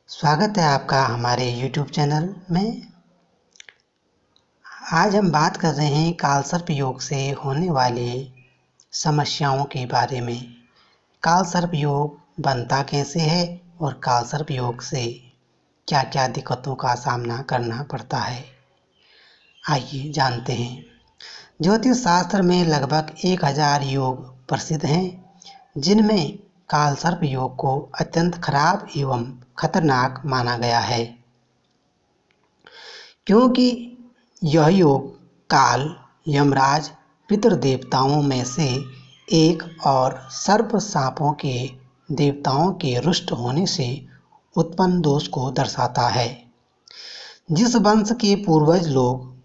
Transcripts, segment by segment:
स्वागत है आपका हमारे YouTube चैनल में। आज हम बात कर रहे हैं कालसर्प योग से होने वाली समस्याओं के बारे में। कालसर्प योग बनता कैसे है और कालसर्प योग से क्या क्या दिक्कतों का सामना करना पड़ता है, आइए जानते हैं। ज्योतिष शास्त्र में लगभग 1000 योग प्रसिद्ध हैं, जिनमें कालसर्प योग को अत्यंत खराब एवं खतरनाक माना गया है, क्योंकि यह योग काल, यमराज, पितृदेवताओं में से एक और सर्प सांपों के देवताओं के रुष्ट होने से उत्पन्न दोष को दर्शाता है। जिस वंश के पूर्वज लोग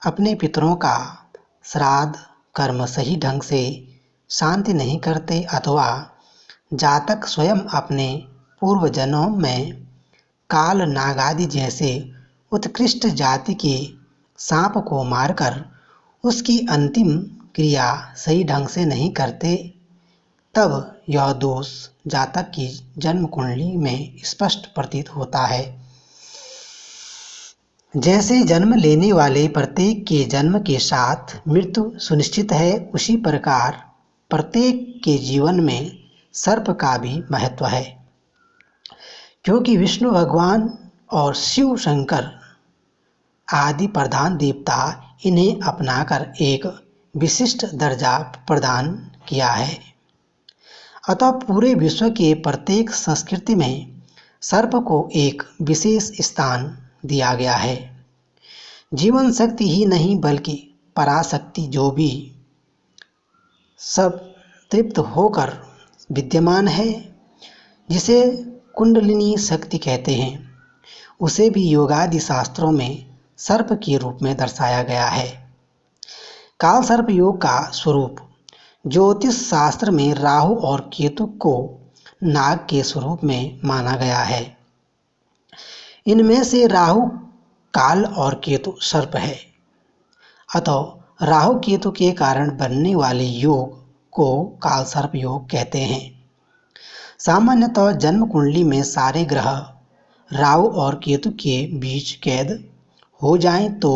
अपने पितरों का श्राद्ध कर्म सही ढंग से शांति नहीं करते अथवा जातक स्वयं अपने पूर्व जन्मों में काल नागादि जैसे उत्कृष्ट जाति के सांप को मारकर उसकी अंतिम क्रिया सही ढंग से नहीं करते, तब यह दोष जातक की जन्म कुंडली में स्पष्ट प्रतीत होता है। जैसे जन्म लेने वाले प्रत्येक के जन्म के साथ मृत्यु सुनिश्चित है, उसी प्रकार प्रत्येक के जीवन में सर्प का भी महत्व है, क्योंकि विष्णु भगवान और शिव शंकर आदि प्रधान देवता इन्हें अपनाकर एक विशिष्ट दर्जा प्रदान किया है। अतः पूरे विश्व के प्रत्येक संस्कृति में सर्प को एक विशेष स्थान दिया गया है। जीवन शक्ति ही नहीं बल्कि पराशक्ति जो भी सब तृप्त होकर विद्यमान है, जिसे कुंडलिनी शक्ति कहते हैं, उसे भी योगादि शास्त्रों में सर्प के रूप में दर्शाया गया है। काल सर्प योग का स्वरूप ज्योतिष शास्त्र में राहु और केतु को नाग के स्वरूप में माना गया है। इनमें से राहु काल और केतु सर्प है, अतः राहु केतु के कारण बनने वाले योग को काल सर्प योग कहते हैं। सामान्यतः जन्म कुंडली में सारे ग्रह राहु और केतु के बीच कैद हो जाएं तो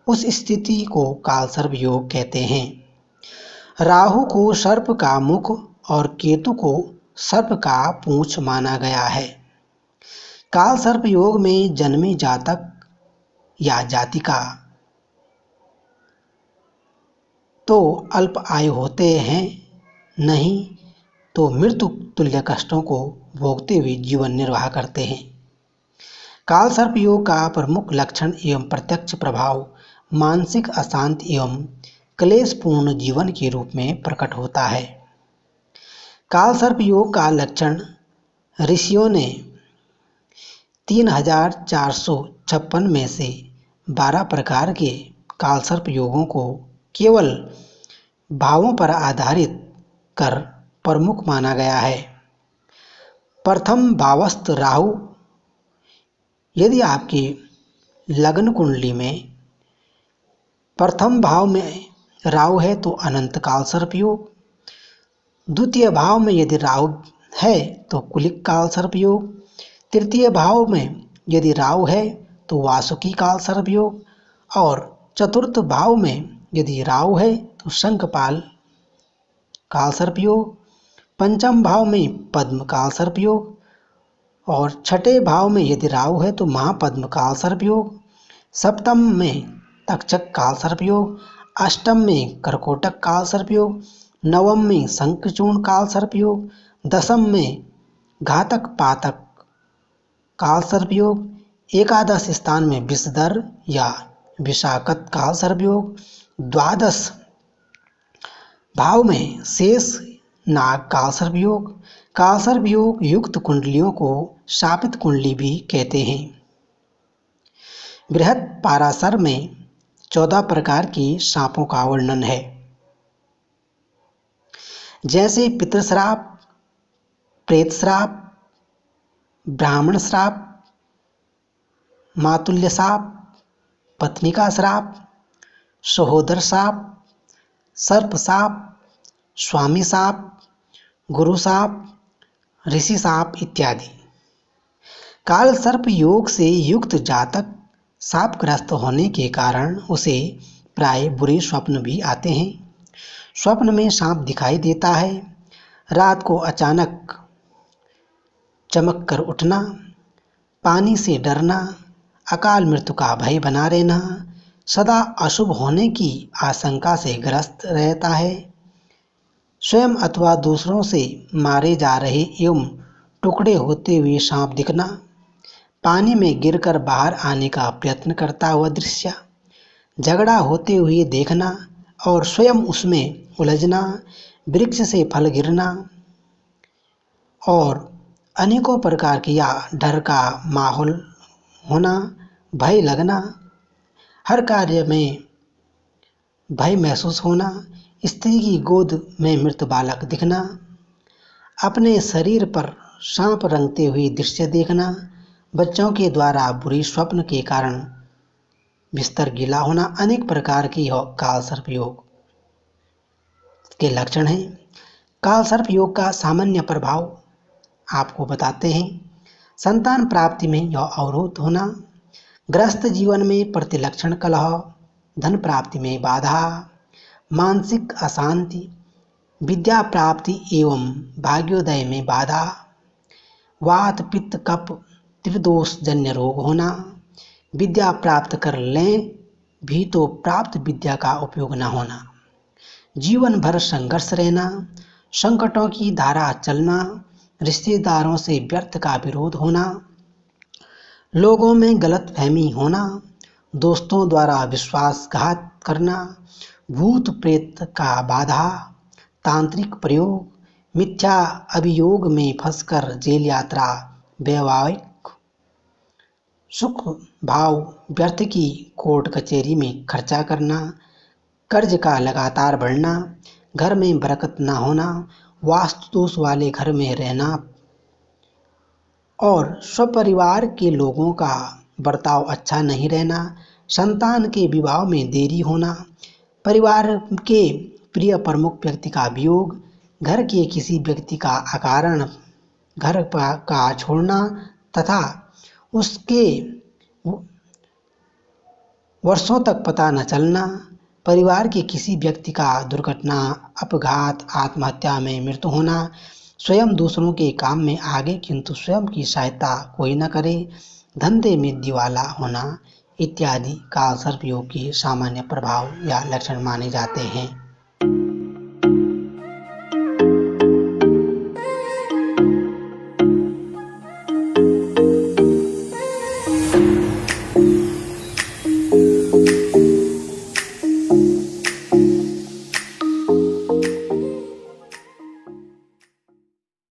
उस स्थिति को कालसर्प योग कहते हैं। राहु को सर्प का मुख और केतु को सर्प का पूंछ माना गया है। कालसर्प योग में जन्मे जातक या जातिका तो अल्प आयु होते हैं, नहीं तो मृत्यु तुल्य कष्टों को भोगते हुए जीवन निर्वाह करते हैं। काल सर्प योग का प्रमुख लक्षण एवं प्रत्यक्ष प्रभाव मानसिक अशांति एवं क्लेशपूर्ण जीवन के रूप में प्रकट होता है। काल सर्प योग का लक्षण ऋषियों ने 3456 में से 12 प्रकार के काल सर्प योगों को केवल भावों पर आधारित कर प्रमुख माना गया है। प्रथम भावस्थ राहु, यदि आपकी लग्न कुंडली में प्रथम भाव में राहु है तो अनंत काल सर्प योग, द्वितीय भाव में यदि राहु है तो कुलिक काल सर्प योग, तृतीय भाव में यदि राहु है तो वासुकी काल सर्प योग, और चतुर्थ भाव में यदि राहु है तो शंखपाल काल सर्प योग, पंचम भाव में पद्म काल सर्प योग, और छठे भाव में यदि राहु है तो महापद्म काल सर्प योग, सप्तम में तक्षक काल सर्प योग, अष्टम में कर्कोटक काल सर्प योग, नवम में शंखचूर्ण काल सर्प योग, दसम में घातक पातक काल सर्प योग, एकादश स्थान में विषधर या विषाकत काल सर्प योग, द्वादश भाव में शेष नाग काल सर्प योग। काल सर्प योग युक्त कुंडलियों को शापित कुंडली भी कहते हैं। बृहद पाराशर में 14 प्रकार के सांपों का वर्णन है, जैसे पितृश्राप, प्रेत श्राप, ब्राह्मण श्राप, मातुल्य श्राप, पत्निका श्राप, सहोदर श्राप, सर्प श्राप, स्वामी श्राप, गुरु श्राप, ऋषि श्राप इत्यादि। काल सर्प योग से युक्त जातक शापग्रस्त होने के कारण उसे प्राय बुरे स्वप्न भी आते हैं। स्वप्न में सांप दिखाई देता है, रात को अचानक चमक कर उठना, पानी से डरना, अकाल मृत्यु का भय बना रहना, सदा अशुभ होने की आशंका से ग्रस्त रहता है, स्वयं अथवा दूसरों से मारे जा रहे एवं टुकड़े होते हुए सांप दिखना, पानी में गिरकर बाहर आने का प्रयत्न करता हुआ दृश्य, झगड़ा होते हुए देखना और स्वयं उसमें उलझना, वृक्ष से फल गिरना और अनेकों प्रकार की या डर का माहौल होना, भय लगना, हर कार्य में भय महसूस होना, स्त्री की गोद में मृत बालक दिखना, अपने शरीर पर सांप रेंगते हुए दृश्य देखना, बच्चों के द्वारा बुरी स्वप्न के कारण बिस्तर गीला होना, अनेक प्रकार की काल सर्प योग के लक्षण हैं। काल सर्प योग का सामान्य प्रभाव आपको बताते हैं। संतान प्राप्ति में यह अवरोध होना, ग्रस्त जीवन में प्रतिलक्षण कलह, धन प्राप्ति में बाधा, मानसिक अशांति, विद्या प्राप्ति एवं भाग्योदय में बाधा, वात पित्त कफ त्रिदोष जन्य रोग होना, विद्या प्राप्त कर लें भी तो प्राप्त विद्या का उपयोग न होना, जीवन भर संघर्ष रहना, संकटों की धारा चलना, रिश्तेदारों से व्यर्थ का विरोध होना, लोगों में गलतफहमी होना, दोस्तों द्वारा विश्वासघात करना, भूत प्रेत का बाधा, तांत्रिक प्रयोग, मिथ्या अभियोग में फंसकर जेल यात्रा, वैवाहिक सुख भाव व्यर्थ की कोर्ट कचहरी में खर्चा करना, कर्ज का लगातार बढ़ना, घर में बरकत न होना, वास्तु दोष वाले घर में रहना और स्वपरिवार के लोगों का बर्ताव अच्छा नहीं रहना, संतान के विवाह में देरी होना, परिवार के प्रिय प्रमुख व्यक्ति का वियोग, घर के किसी व्यक्ति का अकारण घर का छोड़ना तथा उसके वर्षों तक पता न चलना, परिवार के किसी व्यक्ति का दुर्घटना, अपघात, आत्महत्या में मृत्यु होना, स्वयं दूसरों के काम में आगे किंतु स्वयं की सहायता कोई न करे, धंधे में दिवाला होना इत्यादि काल सर्प योग के सामान्य प्रभाव या लक्षण माने जाते हैं।